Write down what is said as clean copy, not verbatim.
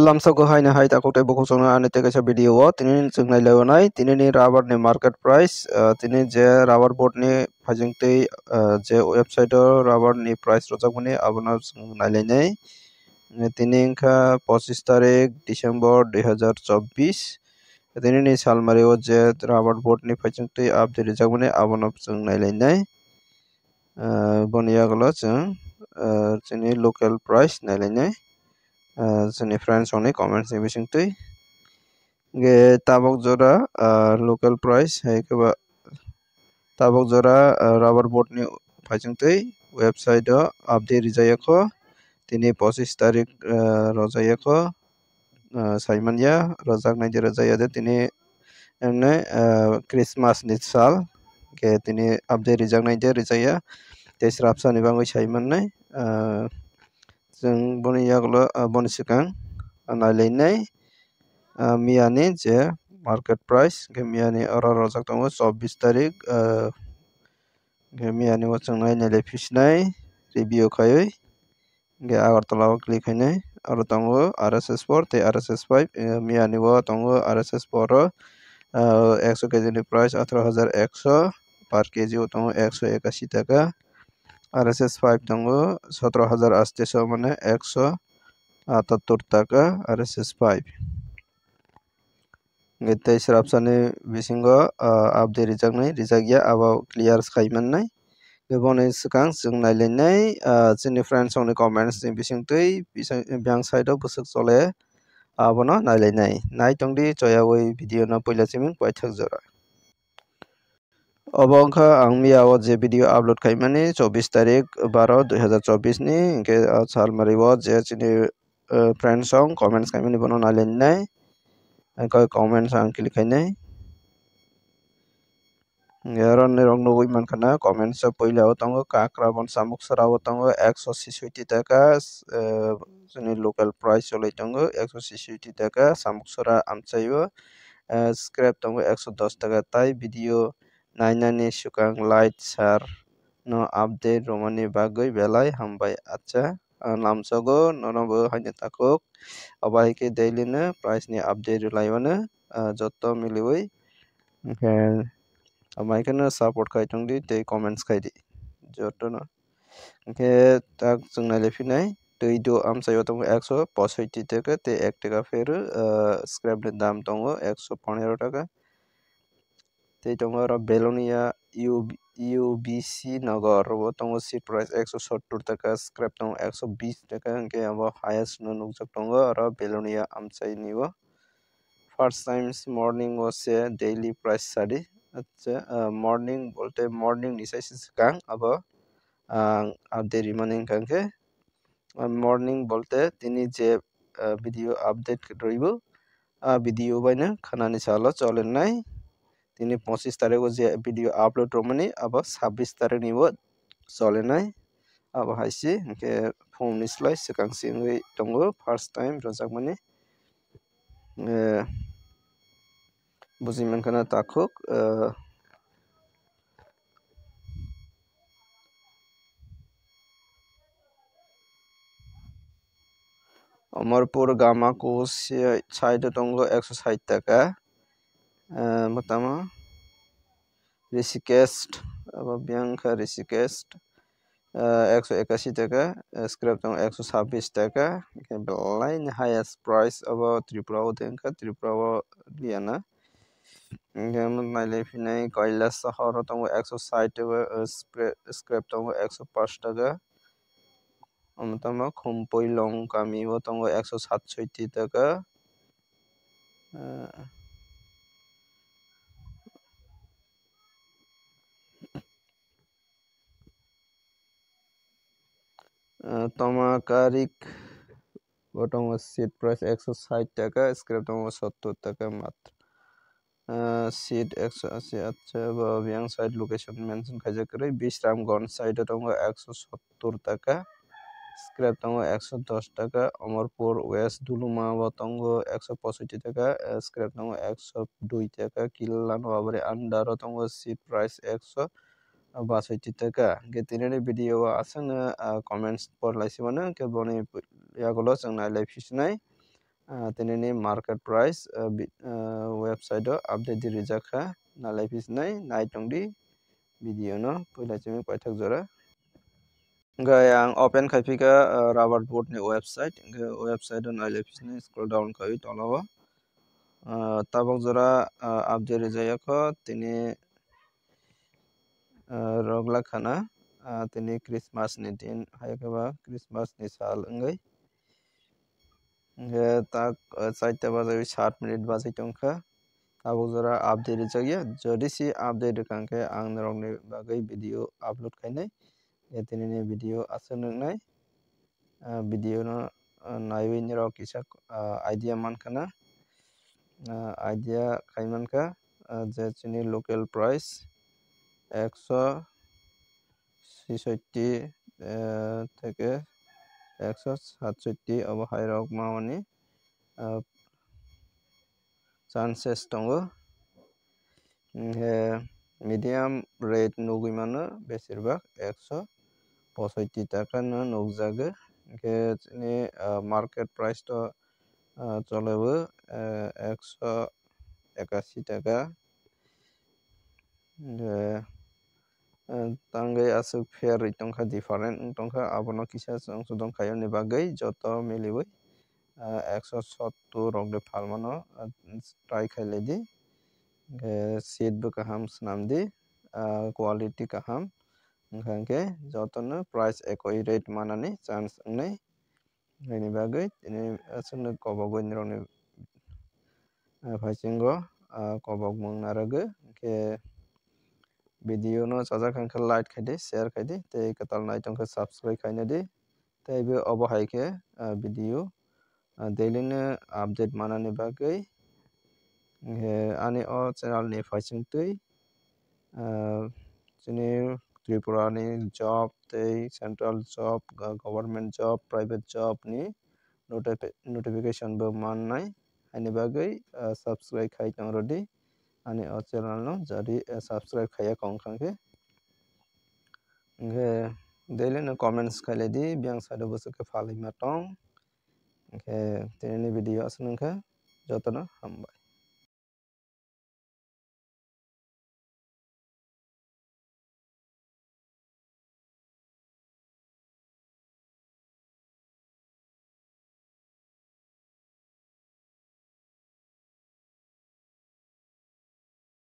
lamsa ko haina hai ta ko te boko sona ane te kaisa video o tini jungnai leonai tini ni rubber ni market price tini je rubber board ni phajing te je website o rubber ni price rojak mani abona jungnai lenai tini ingkha 25 tarik December 2024 tini ni salmari o je rubber board ni phajing te update rijak mani abona jungnai lenai boni yagolo jung tini local price nailenai जोंनि friends only comments ni bisingtui ge tabok jora local price hai keba tabok jora rubber board ni phajingtui website o update rijayako tini 25 tarik rojayako saimanya rojak naide rojaya de tini emne Christmas ni sal ge tini update rijak naide rijaya tesrapsa ni bangoi saimannai जों boni yaglo boni sikang nailenai miyani je market price ke miyani ora rojak tongo 24 tarik ke miyani o chungnai nailefisnai review khaioi ge agartala o click hainai aro tongo RSS4 te RSS5 miyani o tongo RSS4 o 100 kg ni price 18100 per kg o tongo 181 taka RSS5 tongo 17800 mane 178 taka RSS5 Gete srapsani bisingo update rijaknai rijakya abo clear khaimannai boni sikang chung nailenai chini friends only comments ni bisingtui byang side o busuk chole abono nailenai naitongdi choyawi video no poila chiming paithak jora obo wngkha ang miya o je video upload khaimani 24 tarik 12 2024 ni hingke salmari o je chini friends song comments khaimani bono nailenai comments ang click hainai Yaron ni rong nugui mankana comments o poila o tongo kakra bon samuk sara o tongo 166 taka joni local price olai tongo 166 taka samuk sara amchaio scrap tongo 110 taka tai video nainani sukang light sar no update romani bagoi belai hambai acha namsago nonobo haine takok abai ke daily na price ni update laibana joto miliwi amaikana support khai tongdi te comments khai di joto no ke tak jungnai lefinai tui do amsayo tongo 165 taka te 1 taka feru scrap ni dam tongo 115 taka te tongo ro belonia UBC Nagar ro tongo seat price 170 taka scrap tongo 120 taka ke abo highest no nukjak tongo ro belonia amchai ni o first times morning o se daily price sadi acha morning bolte morning ni sai sikang abo update remaining kangke morning bolte tini je video update roibo video baina khanani salo cholenai tini 25 tarik o je video upload romani abo 26 tarik ni bo cholenai abo haisi ke phone ni slai sikang singui tongo first time rojakmani bujiman kana takhuk Amarpur Gama ko side tongo 160 taka matama Rishikesh abo byangkha Rishikesh 181 taka scrap tongo 126 taka belai highest price abo Tripura o tengkha Tripura o liana naile finai Kailash Sahar tongo 160 taka scrap tongo 105 taka Amatama Khompoi Long Kami o tongo 167 taka Tomakarik o tongo seat price 160 taka scrap tongo 70 taka matra seat 180 acha byang side location mention khaijakrai Bisramganj side tongo 170 taka scrap tongo 110 taka Amarpur West Duluma o tongo 165 taka scrap tongo 102 taka Killan Wabare Under o tongo seat price 162 taka getinani video asana comments por laisimana ke boni yagolo chung nailai fisnai tinini market price website update di rijaka nalai pisnai nai tongdi video no puila chimi paithak jora hingga yang open kaipika rubber board ni website hingga website nalai pisnai scroll down kai tolao tabok jora update rijayako tini rogla khana tini Christmas ni din haikaba Christmas ni sal wngoi tak 4টা বাজে 7 minute বাজে টংখা tabok jora update rijagya jodi si update kangke ang rokni bagai video upload khainai tinini video aswk video no naiwi ni rok kisa idea mankana idea khaimanka je chini local price 166 থেকে 167 abo hairok mamani chances tongo medium rate nugui mano besirbag 165 taka no nugjago chini market price to cholebo 181 taka tangai asuk fair tongkha different tongkha abono kisa chongchodong khayo ni bagai joto miliwi 170 rok de phalmano try khailedi seat bo kaham swnamdi quality kaham hingke jotono price ekoi rate manani chance wngnai ni bagai tini aswkno kobogoi ni rokni phaichingo kobokmung narago hingke video no chajak hangkhe like khaidi share khaidi tei katal naitongkha subscribe khainadi tei bo obo haikhe video daily no update manani bagui ani o channel ni phaisingtwi chini Tripura ni job tei central job government job private job ni notification bo mannai ani bagui subscribe khai tongrodi ani o channel no jodi subscribe khaiya kongkha hingke daily no comments khailedi byang side o bwswk phalima tong hingke tinini video aswk wngkha jotono hambai।